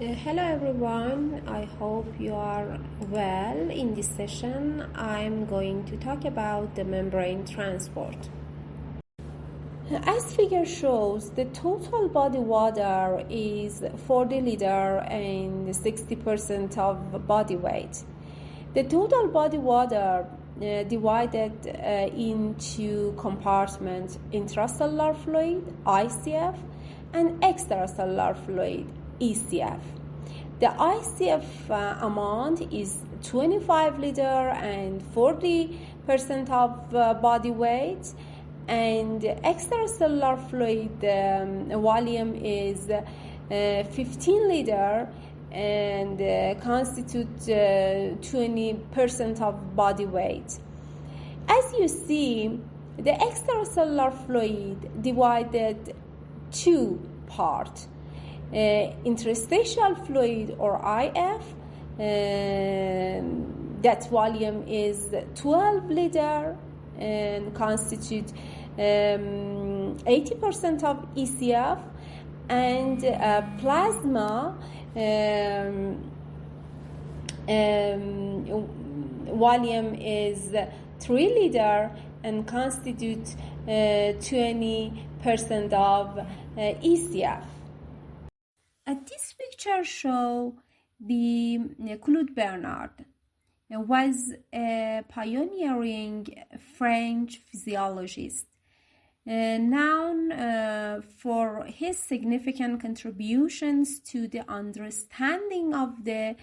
Hello everyone, I hope you are well. In this session, I'm going to talk about the membrane transport. As figure shows, the total body water is 40 liter and 60% of body weight. The total body water divided into compartments: intracellular fluid, ICF, and extracellular fluid, ECF. The ICF amount is 25 liter and 40% of body weight, and extracellular fluid volume is 15 liter and constitute 20% of body weight. As you see, the extracellular fluid divided two parts. Interstitial fluid or IF, that volume is 12 liter and constitute 80% of ECF, and plasma volume is 3 liter and constitute 20% of ECF. This picture shows the Claude Bernard was a pioneering French physiologist, known for his significant contributions to the understanding of the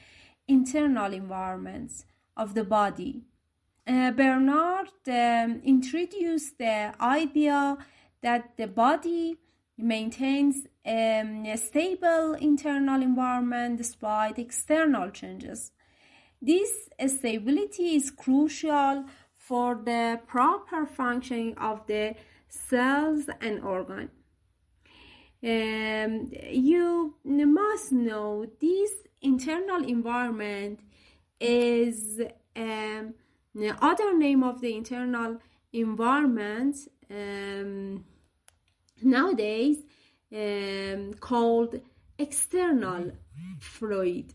internal environments of the body. Bernard introduced the idea that the body maintains a stable internal environment despite external changes. This stability is crucial for the proper functioning of the cells and organs. You must know this internal environment is the other name of the internal environment nowadays called external fluid.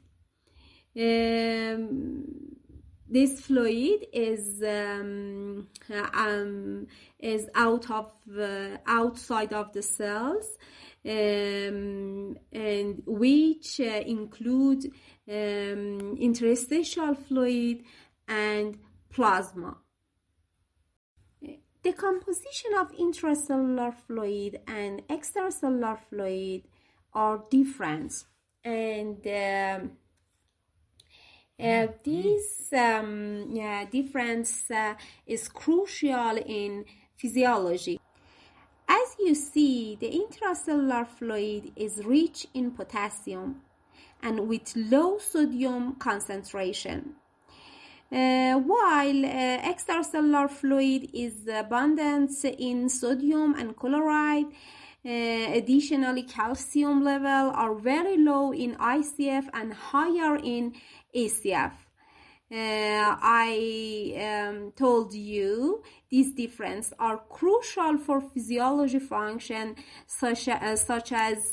This fluid is outside of the cells, and which include interstitial fluid and plasma. The composition of intracellular fluid and extracellular fluid are different, and this difference is crucial in physiology. As you see, the intracellular fluid is rich in potassium and with low sodium concentration, while extracellular fluid is abundant in sodium and chloride. Additionally, calcium level are very low in ICF and higher in ECF. I told you these differences are crucial for physiology function such as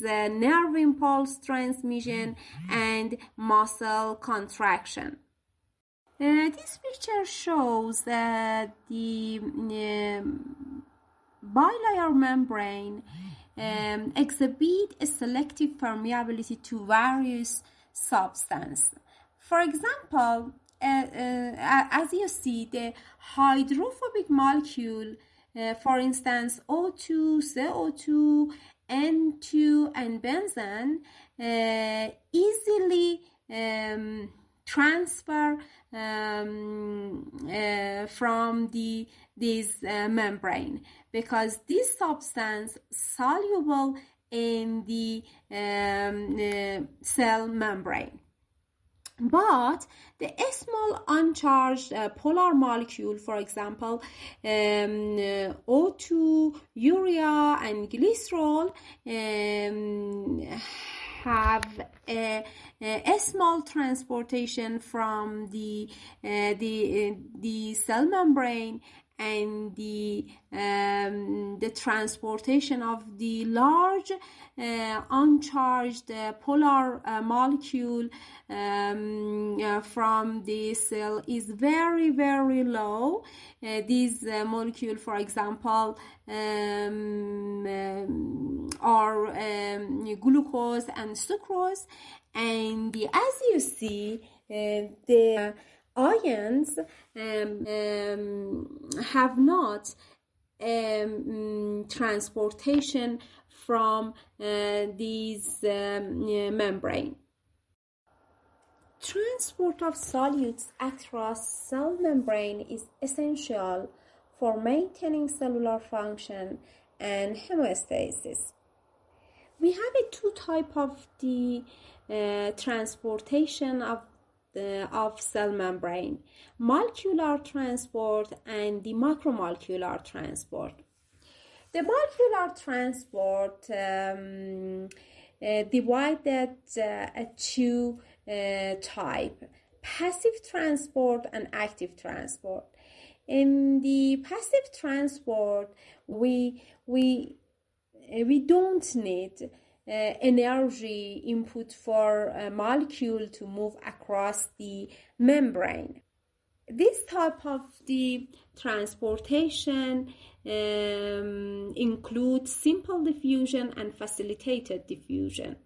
nerve impulse transmission and muscle contraction. This picture shows that the bilayer membrane exhibit a selective permeability to various substances. For example, as you see, the hydrophobic molecule, for instance, O2, CO2, N2, and benzene, easily transfer from this membrane, because this substance soluble in the cell membrane. But the small uncharged polar molecule, for example, O2, urea, and glycerol, have a small transportation from the cell membrane and the transportation of the large uncharged polar molecule from the cell is very, very low. These molecule, for example, are glucose and sucrose, and as you see, the ions have not transportation from these membrane. Transport of solutes across cell membrane is essential for maintaining cellular function and homeostasis. We have two types of the transportation of cell membrane: molecular transport and the macromolecular transport. The molecular transport divided two type: passive transport and active transport. In the passive transport, we don't need energy input for a molecule to move across the membrane. This type of the transportation includes simple diffusion and facilitated diffusion.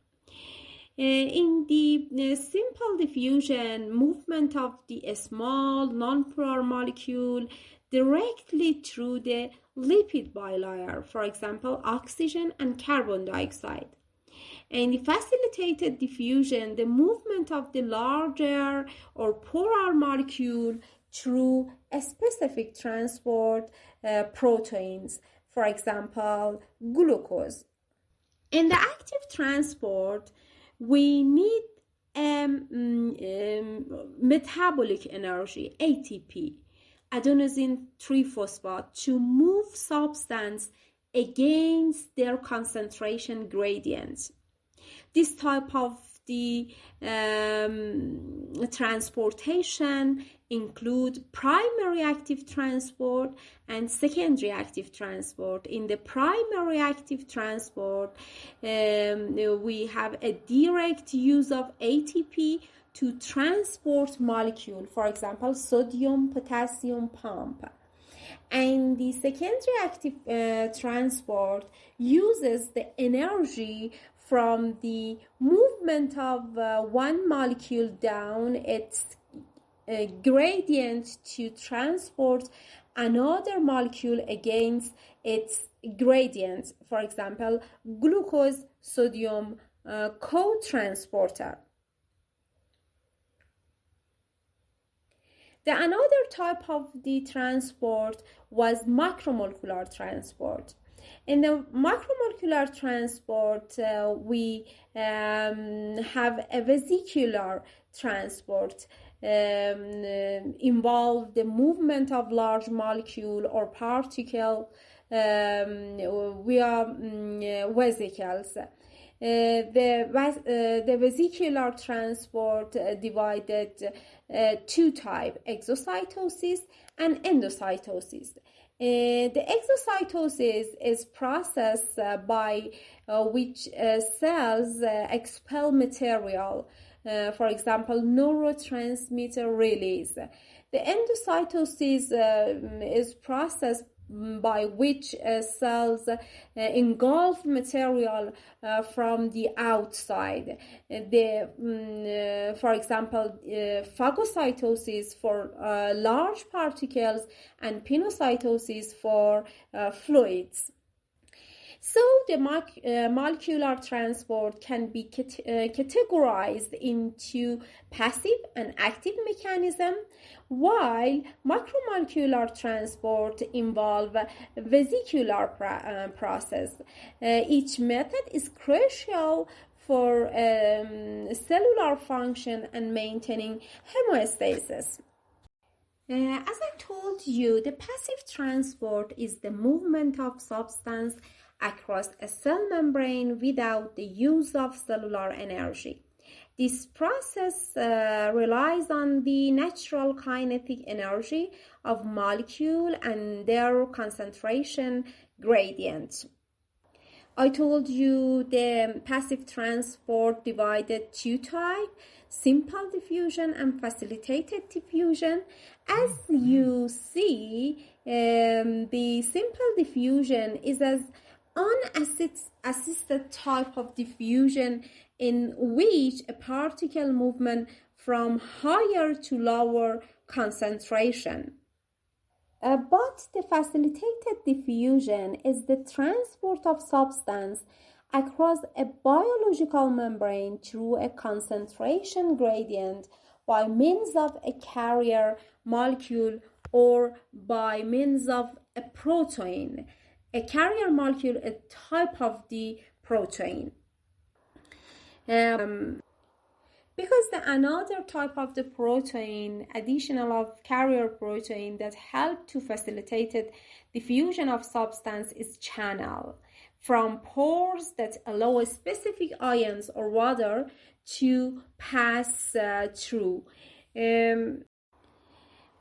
In the simple diffusion, movement of the small non-polar molecule directly through the lipid bilayer, for example, oxygen and carbon dioxide. And the facilitated diffusion, the movement of the larger or polar molecule through a specific transport proteins, for example, glucose. In the active transport, we need metabolic energy, ATP, adenosine triphosphate, to move substance against their concentration gradients. This type of the transportation include primary active transport and secondary active transport. In the primary active transport, we have a direct use of ATP to transport molecule, for example, sodium, potassium pump. And the secondary active transport uses the energy from the movement of one molecule down its gradient to transport another molecule against its gradient, for example, glucose sodium co-transporter. The another type of the transport was macromolecular transport. In the macromolecular transport, we have a vesicular transport, involve the movement of large molecule or particle via vesicles. The vesicular transport divided two types: exocytosis and endocytosis. The exocytosis is process by which cells expel material, for example, neurotransmitter release. The endocytosis is process by which cells engulf material from the outside. For example, phagocytosis for large particles and pinocytosis for fluids. So the molecular transport can be categorized into passive and active mechanism, while macromolecular transport involve vesicular process. Each method is crucial for cellular function and maintaining homeostasis. As I told you, the passive transport is the movement of substance across a cell membrane without the use of cellular energy. This process relies on the natural kinetic energy of molecule and their concentration gradient. I told you the passive transport divided two types, simple diffusion and facilitated diffusion. As you see, the simple diffusion is an unassisted type of diffusion in which a particle movement from higher to lower concentration. But the facilitated diffusion is the transport of substance across a biological membrane through a concentration gradient by means of a carrier molecule or by means of a protein. A carrier molecule is a type of the protein. Because another type of the protein, additional of carrier protein that help to facilitate diffusion of substance is channel from pores that allow specific ions or water to pass through. In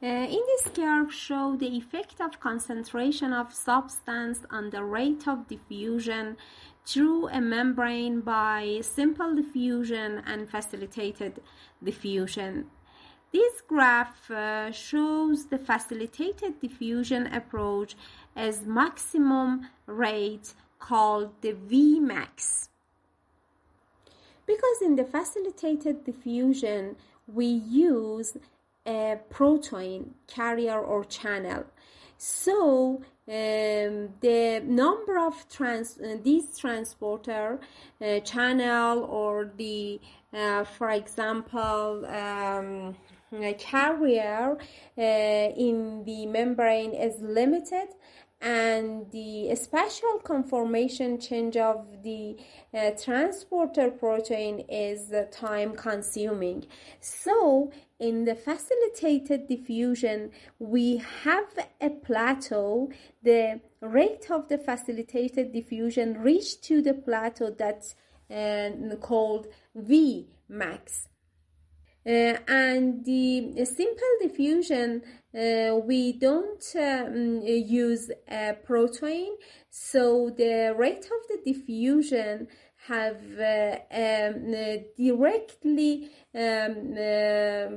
this curve show the effect of concentration of substance on the rate of diffusion through a membrane by simple diffusion and facilitated diffusion. This graph shows the facilitated diffusion approach as maximum rate called the Vmax. Because in the facilitated diffusion we use a protein carrier or channel, so the number of these transporter channel or the for example carrier in the membrane is limited, and the spatial conformation change of the transporter protein is time consuming. So in the facilitated diffusion we have a plateau. The rate of the facilitated diffusion reached to the plateau that's called V max. And the simple diffusion we don't use a protein, so the rate of the diffusion have directly a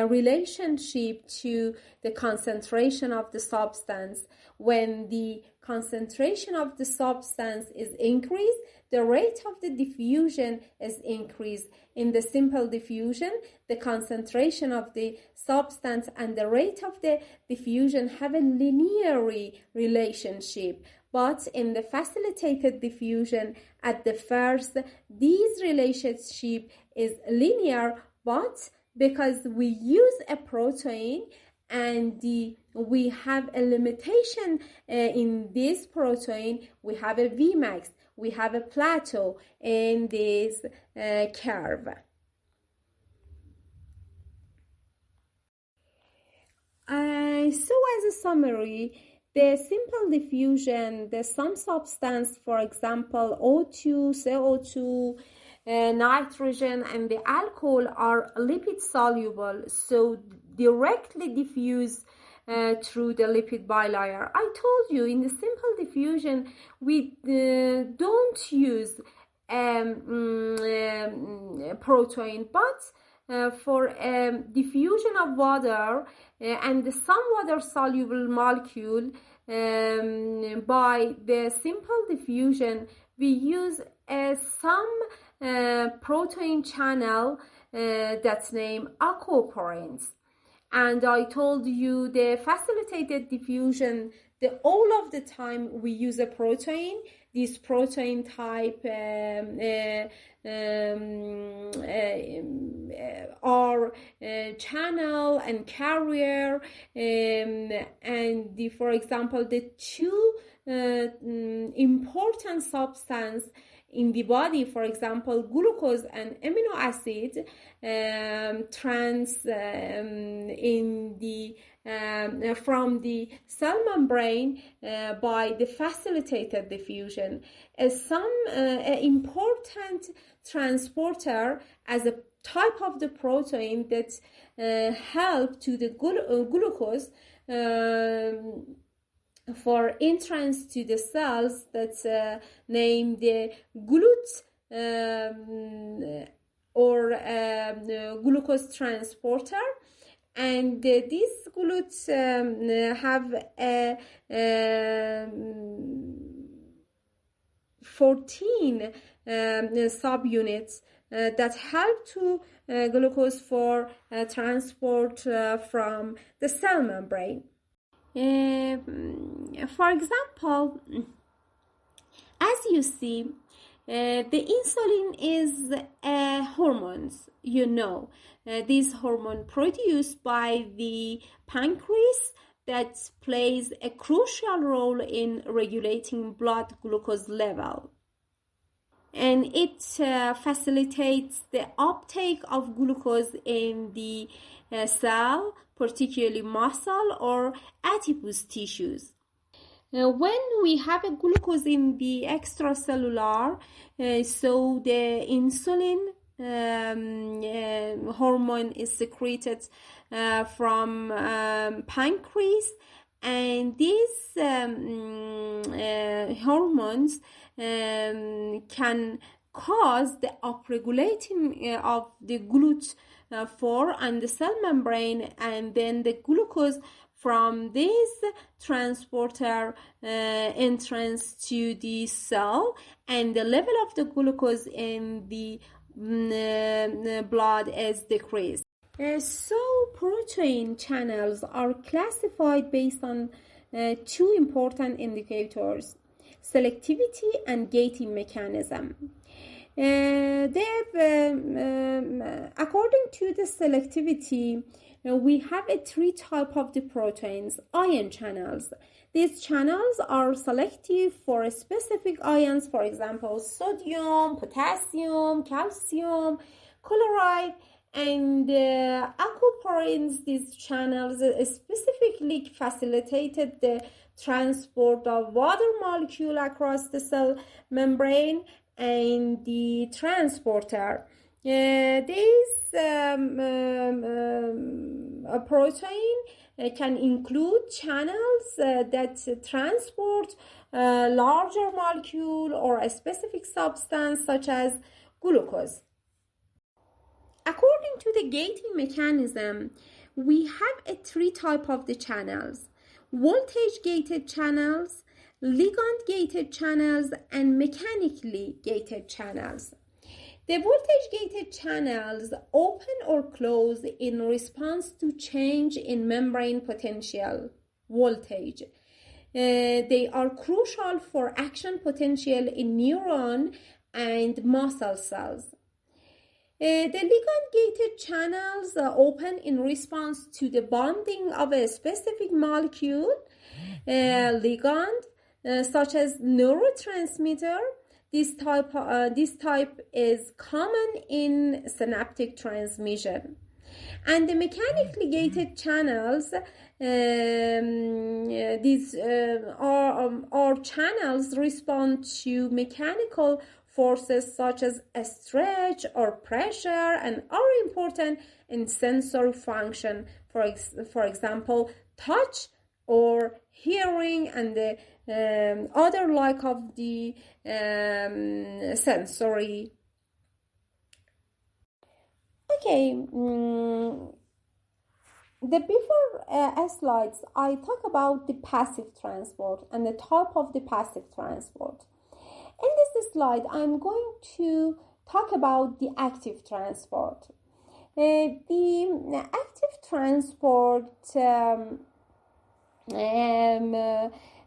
relationship to the concentration of the substance. When the concentration of the substance is increased, the rate of the diffusion is increased. In the simple diffusion, the concentration of the substance and the rate of the diffusion have a linear relationship. But in the facilitated diffusion, at the first, this relationship is linear, but because we use a protein and we have a limitation in this protein, we have a Vmax, we have a plateau in this curve. So as a summary, the simple diffusion, some substance, for example, O2, CO2, nitrogen, and the alcohol are lipid soluble, so directly diffuse through the lipid bilayer. I told you in the simple diffusion we don't use protein, but for diffusion of water and some water soluble molecule by the simple diffusion we use some protein channel that's named aquaporins. And I told you the facilitated diffusion, all of the time we use a protein. This protein type are channel and carrier, and for example the two important substance in the body, for example, glucose and amino acid from the cell membrane by the facilitated diffusion. Some important transporter as a type of the protein that help to the glucose for entrance to the cells, that's named the or glucose transporter. And these glutes have 14 subunits that help to glucose for transport from the cell membrane. For example, as you see, the insulin is hormones, this hormone produced by the pancreas that plays a crucial role in regulating blood glucose level. And it facilitates the uptake of glucose in the cell, particularly muscle or adipose tissues. When we have a glucose in the extracellular, so the insulin hormone is secreted from pancreas, and these hormones can cause the upregulating of the GLUT4 and the cell membrane, and then the glucose from this transporter entrance to the cell, and the level of the glucose in the blood is decreased. So protein channels are classified based on two important indicators: selectivity and gating mechanism. According to the selectivity, we have three types of the proteins: ion channels. These channels are selective for specific ions, for example, sodium, potassium, calcium, chloride, and aquaporins. These channels specifically facilitated the transport of water molecule across the cell membrane and the transporter. These protein can include channels that transport larger molecule or a specific substance such as glucose. According to the gating mechanism, we have three types of the channels: voltage gated channels, ligand gated channels, and mechanically gated channels. The voltage gated channels open or close in response to change in membrane potential voltage. They are crucial for action potential in neuron and muscle cells. The ligand gated channels open in response to the bonding of a specific molecule, ligand, such as neurotransmitter. This type is common in synaptic transmission. And the mechanically gated channels, these are channels respond to mechanical forces such as a stretch or pressure, and are important in sensory function, for example, touch or hearing, and the other like of the sensory. Okay, the before slides I talk about the passive transport and the type of the passive transport. In this slide I'm going to talk about the active transport. The active transport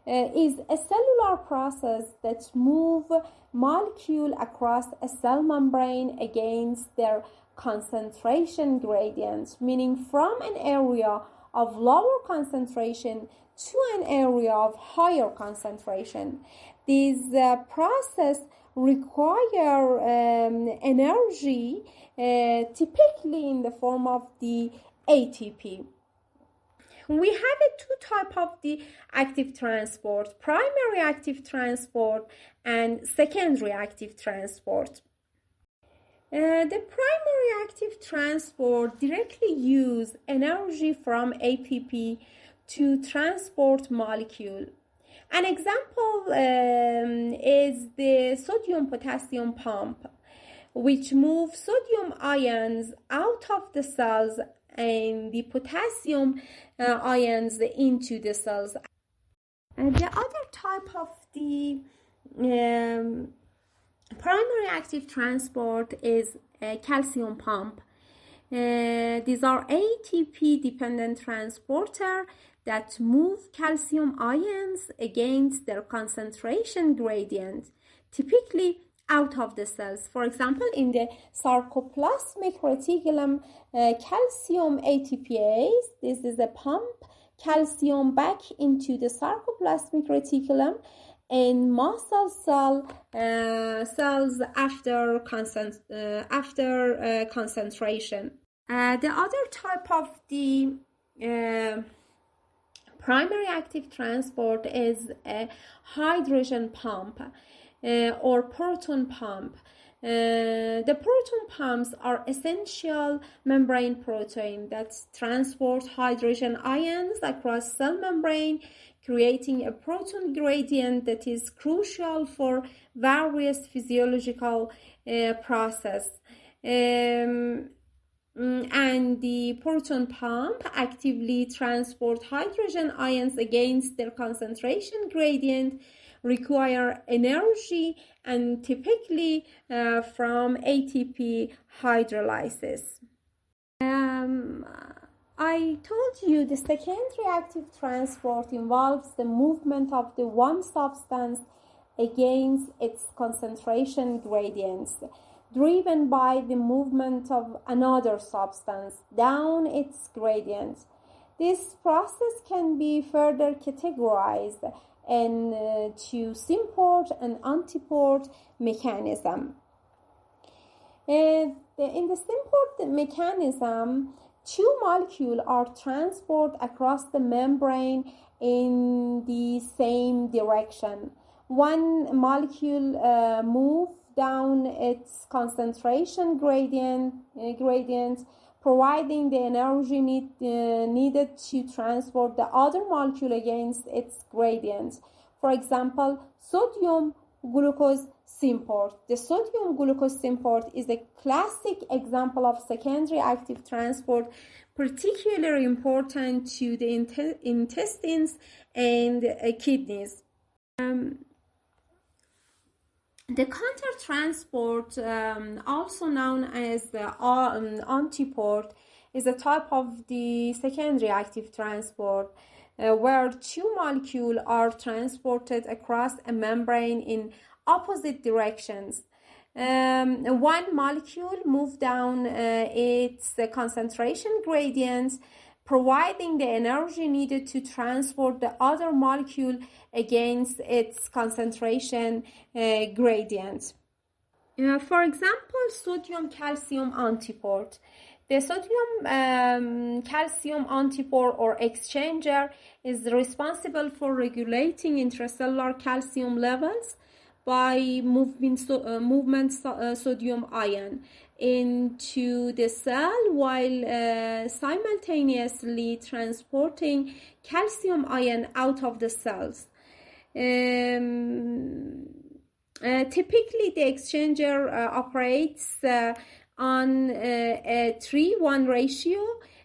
is a cellular process that moves molecule across a cell membrane against their concentration gradient, meaning from an area of lower concentration to an area of higher concentration. This process require energy, typically in the form of the ATP. We have two types of the active transport: primary active transport and secondary active transport. The primary active transport directly use energy from ATP to transport molecule. An example is the sodium-potassium pump, which moves sodium ions out of the cells and the potassium ions into the cells. And the other type of the primary active transport is a calcium pump. These are ATP dependent transporter that move calcium ions against their concentration gradient, typically out of the cells. For example, in the sarcoplasmic reticulum, calcium ATPase, this is a pump calcium back into the sarcoplasmic reticulum and muscle cells after concentration. The other type of the primary active transport is a hydrogen pump or proton pump. The proton pumps are essential membrane protein that transport hydrogen ions across cell membrane, creating a proton gradient that is crucial for various physiological processes. And the proton pump actively transport hydrogen ions against their concentration gradient, require energy, and typically from ATP hydrolysis. I told you the secondary active transport involves the movement of the one substance against its concentration gradients, driven by the movement of another substance down its gradient. This process can be further categorized into symport and antiport mechanism. In the symport mechanism, two molecules are transported across the membrane in the same direction. One molecule moves down its concentration gradient, providing the energy needed to transport the other molecule against its gradient. For example, sodium glucose symport. The sodium glucose symport is a classic example of secondary active transport, particularly important to the intestines and kidneys. The countertransport, also known as the antiport, is a type of the secondary active transport where two molecules are transported across a membrane in opposite directions. One molecule moves down its concentration gradient, providing the energy needed to transport the other molecule against its concentration gradient. For example, sodium-calcium antiport. The sodium-calcium antiport or exchanger is responsible for regulating intracellular calcium levels by movement sodium ion into the cell while simultaneously transporting calcium ion out of the cells. Typically, the exchanger operates on a 3:1 ratio,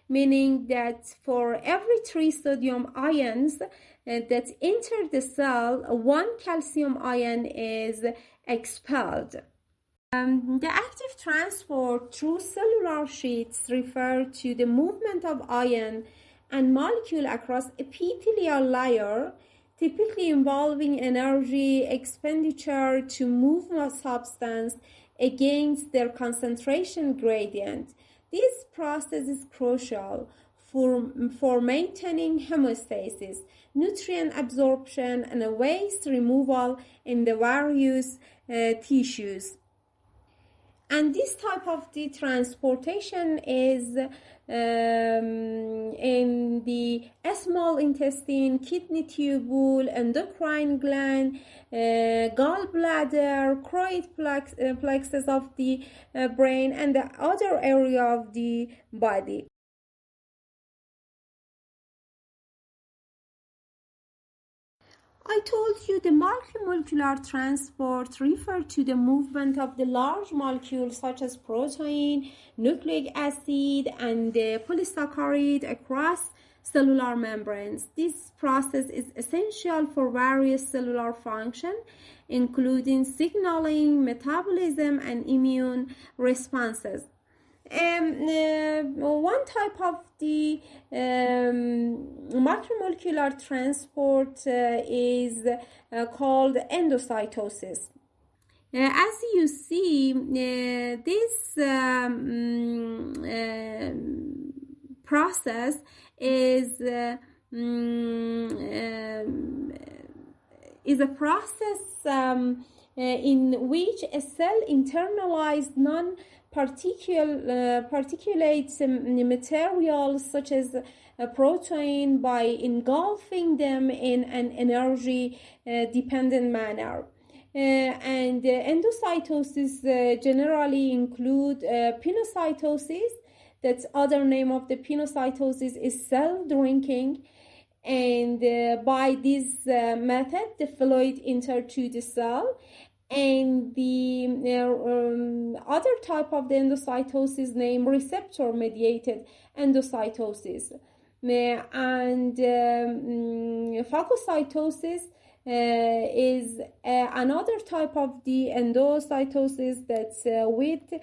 meaning that for every 3 sodium ions that enter the cell, 1 calcium ion is expelled. The active transport through cellular sheets refer to the movement of ion and molecule across epithelial layer, typically involving energy expenditure to move a substance against their concentration gradient. This process is crucial for maintaining homeostasis, nutrient absorption, and waste removal in the various tissues. And this type of the transportation is in the small intestine, kidney tubule, endocrine gland, gallbladder, choroid plexus of the brain, and the other area of the body. I told you the multimolecular transport refers to the movement of the large molecules such as protein, nucleic acid, and the polysaccharide across cellular membranes. This process is essential for various cellular functions, including signaling, metabolism, and immune responses. One type of the macromolecular transport is called endocytosis. As you see, this process is a process in which a cell internalizes particulate materials such as protein by engulfing them in an energy dependent manner. And endocytosis generally include pinocytosis. That's other name of the pinocytosis is cell drinking. And by this method, the fluid enters to the cell. And the other type of the endocytosis named receptor-mediated endocytosis. And phagocytosis is another type of the endocytosis that's with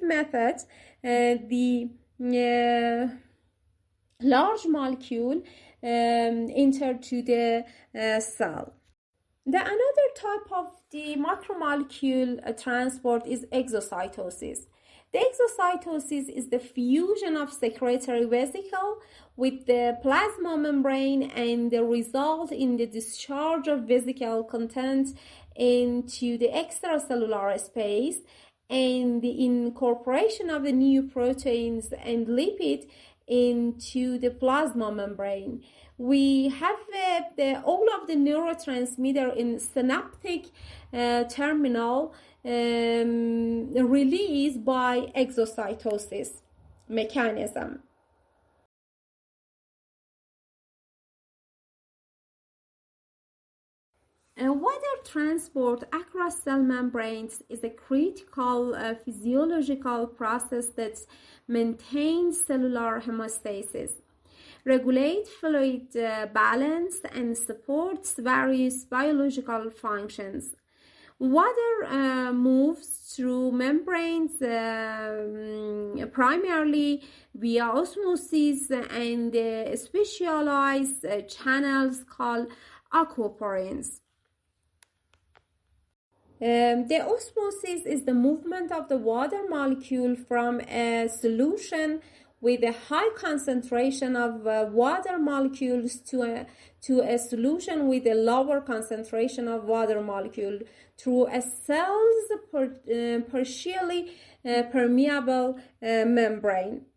methods the large molecule enter to the cell. The another type of the macromolecule transport is exocytosis. The exocytosis is the fusion of secretory vesicle with the plasma membrane and the result in the discharge of vesicle contents into the extracellular space and the incorporation of the new proteins and lipids into the plasma membrane. We have all of the neurotransmitter in synaptic terminal released by exocytosis mechanism. Water transport across cell membranes is a critical physiological process that maintains cellular homeostasis, regulates fluid balance, and supports various biological functions. Water moves through membranes primarily via osmosis and specialized channels called aquaporins. The osmosis is the movement of the water molecule from a solution with a high concentration of water molecules to a solution with a lower concentration of water molecule through a cell's partially permeable membrane.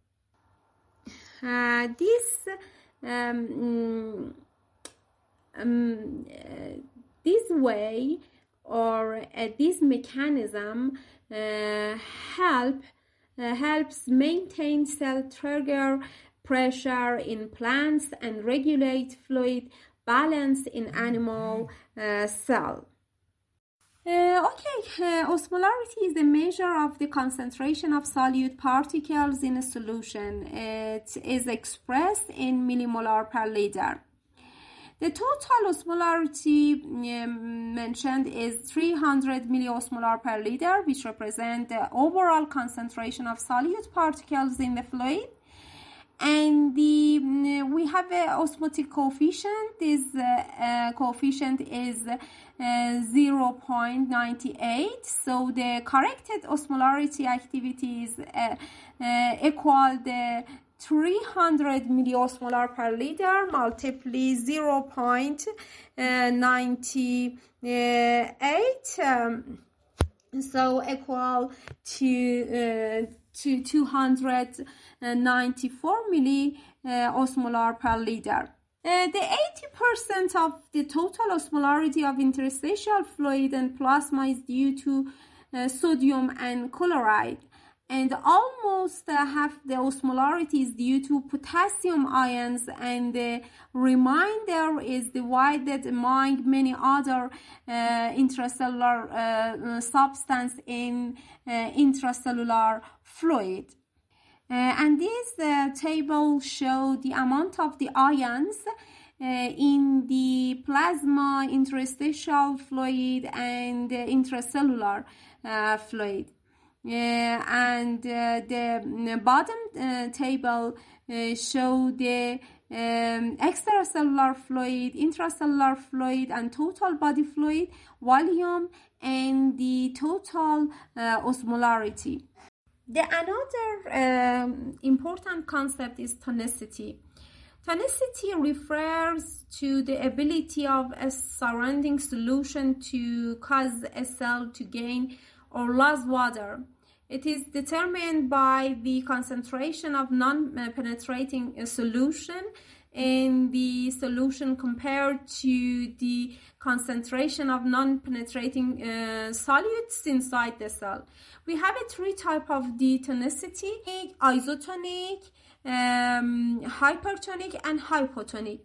This way or this mechanism helps maintain cell trigger pressure in plants and regulate fluid balance in animal cell. Osmolarity is the measure of the concentration of solute particles in a solution. It is expressed in millimolar per liter. The total osmolarity mentioned is 300 milliosmolar per liter, which represents the overall concentration of solute particles in the fluid. And we have a osmotic coefficient. This coefficient is 0.98. So the corrected osmolarity activity is equal the 300 milliosmolar per liter multiply 0.98, so equal to 294 milliosmolar per liter. The 80% of the total osmolarity of interstitial fluid and plasma is due to sodium and chloride, and almost half the osmolarity is due to potassium ions, and the remainder is divided among many other intracellular substances in intracellular fluid. And this table shows the amount of the ions in the plasma, interstitial fluid, and intracellular fluid. And the bottom table show the extracellular fluid, intracellular fluid, and total body fluid volume and the total osmolarity. Another important concept is tonicity. Tonicity refers to the ability of a surrounding solution to cause a cell to gain or lose water. It is determined by the concentration of non-penetrating solution in the solution compared to the concentration of non-penetrating solutes inside the cell. We have three types of the tonicity: isotonic, hypertonic, and hypotonic.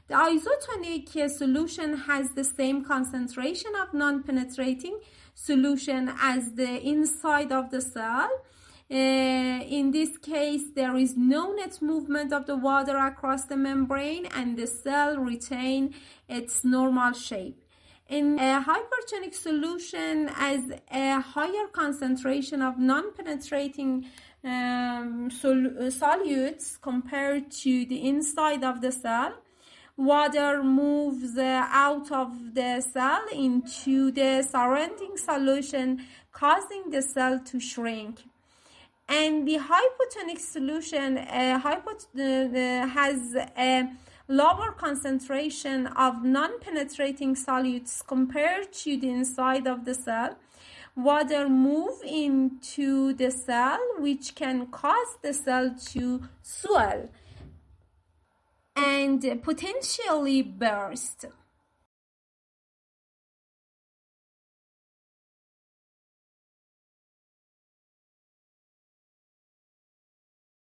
The isotonic solution has the same concentration of non-penetrating solution as the inside of the cell. In this case, there is no net movement of the water across the membrane, and the cell retains its normal shape. In a hypertonic solution, as a higher concentration of non-penetrating solutes compared to the inside of the cell, water moves out of the cell into the surrounding solution, causing the cell to shrink. And the hypotonic solution has a lower concentration of non-penetrating solutes compared to the inside of the cell. Water moves into the cell, which can cause the cell to swell and potentially burst.